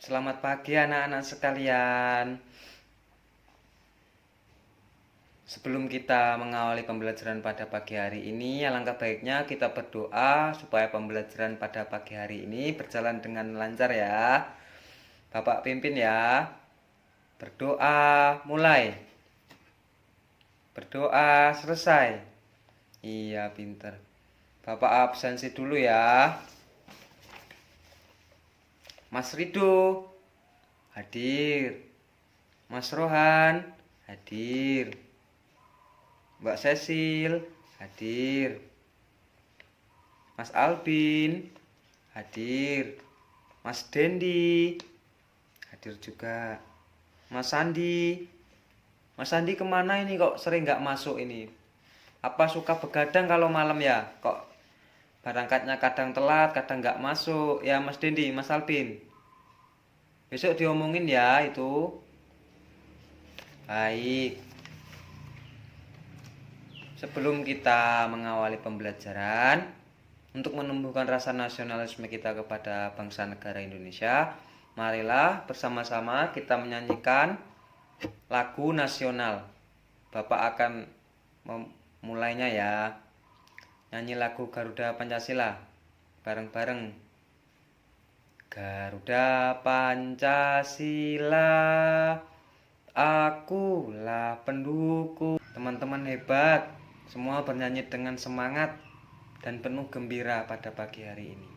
Selamat pagi anak-anak sekalian. Sebelum kita mengawali pembelajaran pada pagi hari ini, alangkah baiknya kita berdoa supaya pembelajaran pada pagi hari ini berjalan dengan lancar ya. Bapak pimpin ya. Berdoa mulai. Berdoa selesai. Iya, pinter. Bapak absensi dulu ya. Mas Rido hadir. Mas Rohan hadir. Mbak Cecil hadir. Mas Albin hadir. Mas Dendi hadir juga. Mas Sandi. Mas Sandi kemana ini kok sering nggak masuk ini? Apa suka begadang kalau malam ya? Kok berangkatnya kadang telat, kadang nggak masuk. Ya Mas Dendi, Mas Albin. Besok diomongin ya itu. Baik. Sebelum kita mengawali pembelajaran, untuk menumbuhkan rasa nasionalisme kita kepada bangsa negara Indonesia, marilah bersama-sama kita menyanyikan lagu nasional. Bapak akan memulainya ya. Nyanyi lagu Garuda Pancasila bareng-bareng. Garuda Pancasila, akulah pendukung. Teman-teman hebat, semua bernyanyi dengan semangat dan penuh gembira pada pagi hari ini.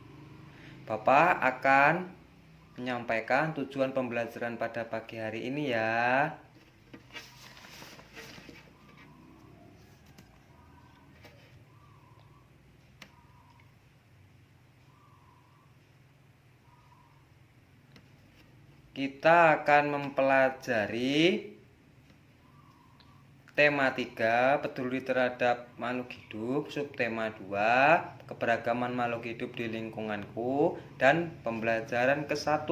Bapak akan menyampaikan tujuan pembelajaran pada pagi hari ini ya. Kita akan mempelajari tema 3, peduli terhadap makhluk hidup, subtema 2, keberagaman makhluk hidup di lingkunganku, dan pembelajaran ke-1.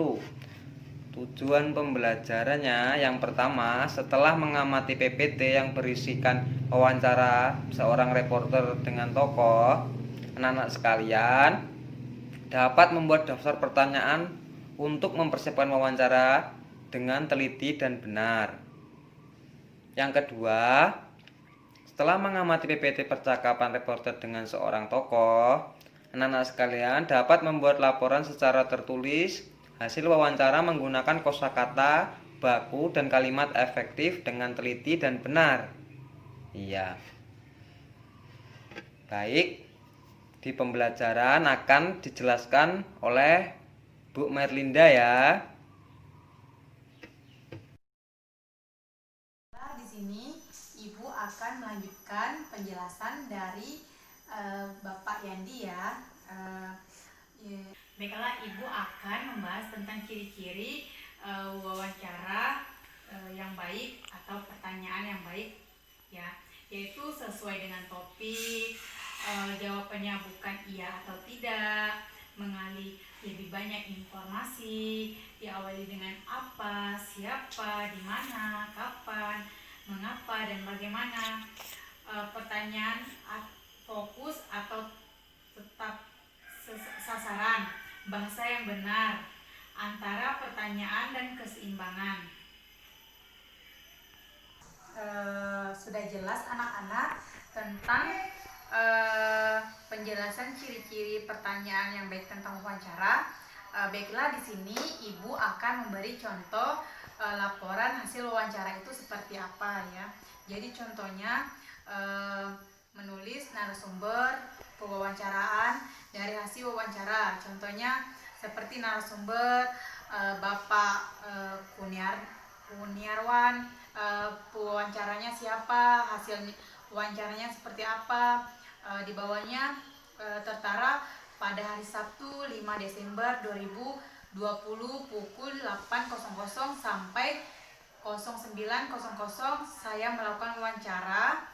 Tujuan pembelajarannya yang pertama, setelah mengamati PPT yang berisikan wawancara seorang reporter dengan tokoh, anak-anak sekalian dapat membuat daftar pertanyaan untuk mempersiapkan wawancara dengan teliti dan benar. Yang kedua, setelah mengamati PPT percakapan reporter dengan seorang tokoh, anak-anak sekalian dapat membuat laporan secara tertulis hasil wawancara menggunakan kosakata, baku, dan kalimat efektif dengan teliti dan benar. Iya. Baik, di pembelajaran akan dijelaskan oleh Bu Merlinda ya. Di sini Ibu akan melanjutkan penjelasan dari Bapak Yandi ya. Baiklah, Ibu akan membahas tentang ciri-ciri wawancara yang baik atau pertanyaan yang baik ya, yaitu sesuai dengan topik, jawabannya bukan iya atau tidak, mengalih lebih banyak informasi, diawali dengan apa, siapa, di mana, kapan, mengapa, dan bagaimana. Pertanyaan fokus atau tetap sasaran, bahasa yang benar, antara pertanyaan dan keseimbangan. Sudah jelas anak-anak tentang penjelasan ciri-ciri pertanyaan yang baik tentang wawancara. Baiklah, di sini Ibu akan memberi contoh laporan hasil wawancara itu seperti apa ya. Jadi contohnya menulis narasumber pewawancaraan dari hasil wawancara. Contohnya seperti narasumber Bapak Kuniarwan, pewawancaranya siapa, hasil wawancaranya seperti apa. Di bawahnya tertara pada hari Sabtu 5 Desember 2020 pukul 8.00 sampai 09.00 saya melakukan wawancara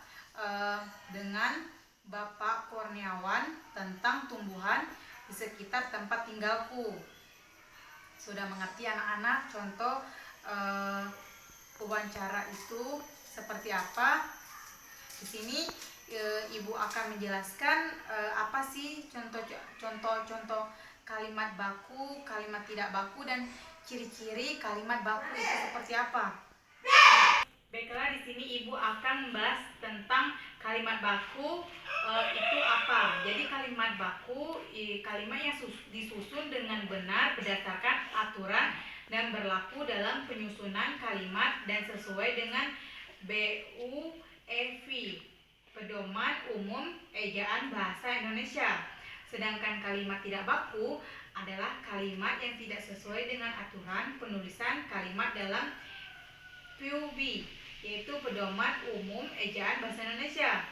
dengan Bapak Kurniawan tentang tumbuhan di sekitar tempat tinggalku. Sudah mengerti anak-anak contoh wawancara itu seperti apa? Di sini Ibu akan menjelaskan apa sih contoh-contoh kalimat baku, kalimat tidak baku, dan ciri-ciri kalimat baku itu seperti apa. Baiklah, di sini Ibu akan membahas tentang kalimat baku itu apa. Jadi kalimat baku kalimat yang disusun dengan benar berdasarkan aturan dan berlaku dalam penyusunan kalimat dan sesuai dengan BUEV, Pedoman Umum Ejaan Bahasa Indonesia. Sedangkan kalimat tidak baku adalah kalimat yang tidak sesuai dengan aturan penulisan kalimat dalam PUB, yaitu Pedoman Umum Ejaan Bahasa Indonesia.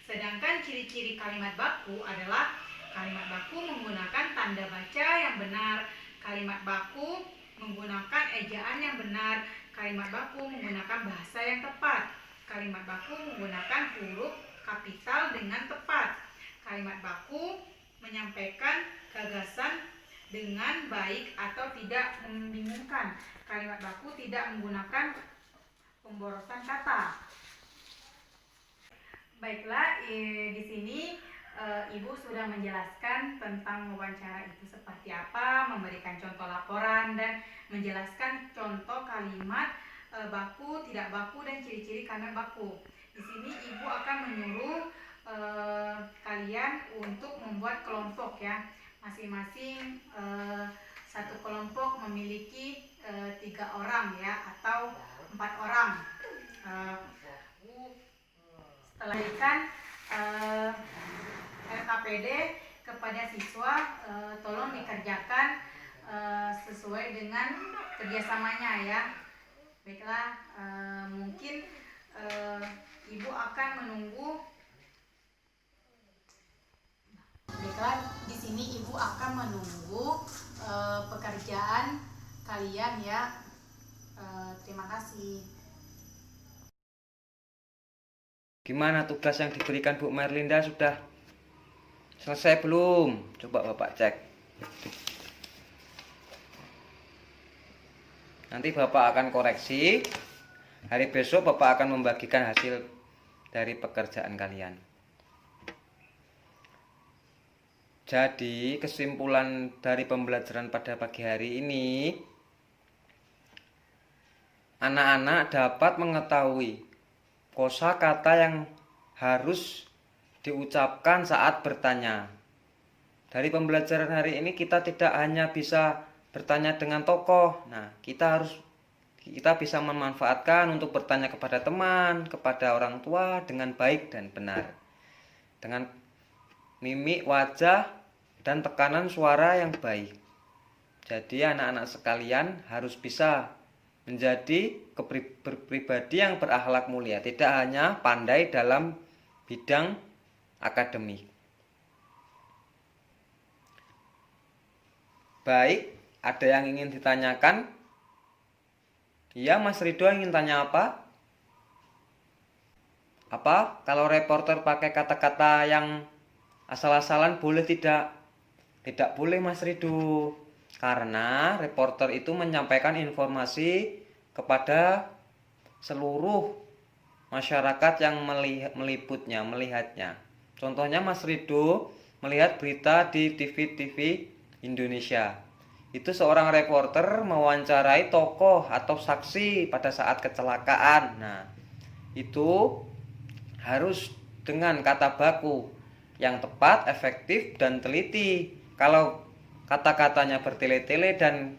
Sedangkan ciri-ciri kalimat baku adalah kalimat baku menggunakan tanda baca yang benar, kalimat baku menggunakan ejaan yang benar, kalimat baku menggunakan bahasa yang tepat, kalimat baku menggunakan huruf kapital dengan tepat, kalimat baku menyampaikan gagasan dengan baik atau tidak membingungkan, kalimat baku tidak menggunakan pemborosan kata. Baiklah, di sini Ibu sudah menjelaskan tentang wawancara itu seperti apa, memberikan contoh laporan dan menjelaskan contoh kalimat baku, tidak baku dan ciri-ciri kalimat baku. Di sini Ibu akan menyuruh kalian untuk membuat kelompok ya. Masing-masing satu kelompok memiliki 3 orang ya atau 4 orang. Setelah ikan RKPD kepada siswa, tolong dikerjakan sesuai dengan kerjasamanya ya. Baiklah, mungkin Ibu akan menunggu. Baiklah, di sini Ibu akan menunggu pekerjaan kalian ya. Terima kasih. Gimana tugas yang diberikan Bu Merlinda, sudah selesai belum? Coba Bapak cek. Nanti Bapak akan koreksi. Hari besok Bapak akan membagikan hasil dari pekerjaan kalian. Jadi kesimpulan dari pembelajaran pada pagi hari ini, anak-anak dapat mengetahui kosakata yang harus diucapkan saat bertanya. Dari pembelajaran hari ini kita tidak hanya bisa bertanya dengan tokoh. Nah, kita bisa memanfaatkan untuk bertanya kepada teman, kepada orang tua dengan baik dan benar. Dengan mimik wajah dan tekanan suara yang baik. Jadi anak-anak sekalian harus bisa menjadi pribadi yang berakhlak mulia, tidak hanya pandai dalam bidang akademik. Baik, ada yang ingin ditanyakan? Iya, Mas Ridho ingin tanya apa? Apa? Kalau reporter pakai kata-kata yang asal-asalan boleh tidak? Tidak boleh, Mas Ridho. Karena reporter itu menyampaikan informasi kepada seluruh masyarakat yang melihatnya. Contohnya Mas Ridho melihat berita di TV Indonesia. Itu seorang reporter mewawancarai tokoh atau saksi pada saat kecelakaan. Nah, itu harus dengan kata baku yang tepat, efektif, dan teliti. Kalau kata-katanya bertele-tele dan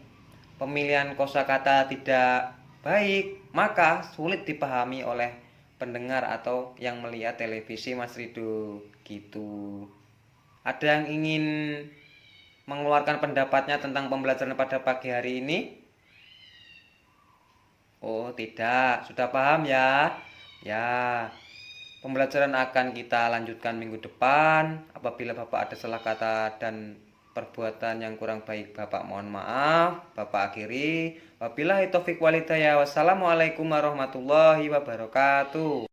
pemilihan kosakata tidak baik, maka sulit dipahami oleh pendengar atau yang melihat televisi, Mas Ridho. Gitu. Ada yang ingin mengeluarkan pendapatnya tentang pembelajaran pada pagi hari ini? Oh, tidak. Sudah paham ya? Ya. Pembelajaran akan kita lanjutkan minggu depan. Apabila Bapak ada salah kata dan perbuatan yang kurang baik, Bapak mohon maaf. Bapak akhiri. Wabillahi taufik walhidayah. Wassalamualaikum warahmatullahi wabarakatuh.